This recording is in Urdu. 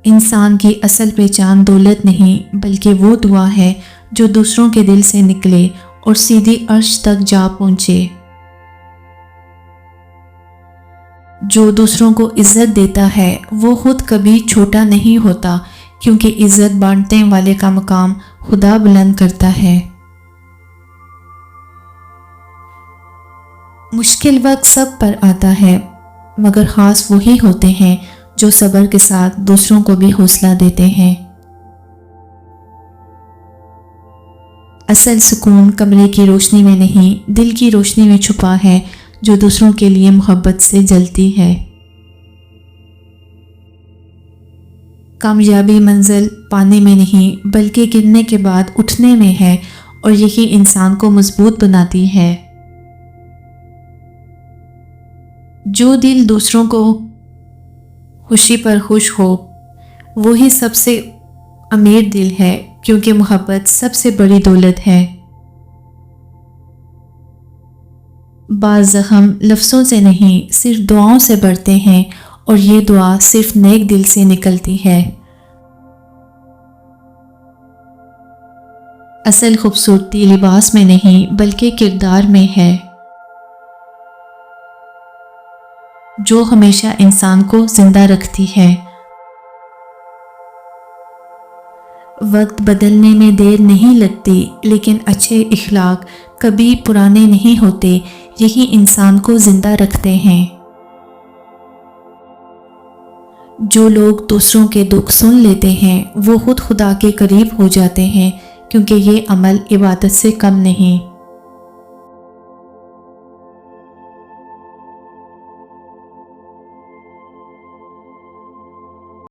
انسان کی اصل پہچان دولت نہیں بلکہ وہ دعا ہے جو دوسروں کے دل سے نکلے اور سیدھی عرش تک جا پہنچے۔ جو دوسروں کو عزت دیتا ہے وہ خود کبھی چھوٹا نہیں ہوتا، کیونکہ عزت بانٹنے والے کا مقام خدا بلند کرتا ہے۔ مشکل وقت سب پر آتا ہے، مگر خاص وہی ہوتے ہیں جو صبر کے ساتھ دوسروں کو بھی حوصلہ دیتے ہیں۔ اصل سکون کمرے کی روشنی میں نہیں، دل کی روشنی میں چھپا ہے جو دوسروں کے لیے محبت سے جلتی ہے۔ کامیابی منزل پانے میں نہیں بلکہ گرنے کے بعد اٹھنے میں ہے، اور یہی انسان کو مضبوط بناتی ہے۔ جو دل دوسروں کو خوشی پر خوش ہو وہی سب سے امیر دل ہے، کیونکہ محبت سب سے بڑی دولت ہے۔ بعض زخم لفظوں سے نہیں صرف دعاؤں سے بڑھتے ہیں، اور یہ دعا صرف نیک دل سے نکلتی ہے۔ اصل خوبصورتی لباس میں نہیں بلکہ کردار میں ہے، جو ہمیشہ انسان کو زندہ رکھتی ہے۔ وقت بدلنے میں دیر نہیں لگتی، لیکن اچھے اخلاق کبھی پرانے نہیں ہوتے، یہی انسان کو زندہ رکھتے ہیں۔ جو لوگ دوسروں کے دکھ سن لیتے ہیں وہ خود خدا کے قریب ہو جاتے ہیں، کیونکہ یہ عمل عبادت سے کم نہیں۔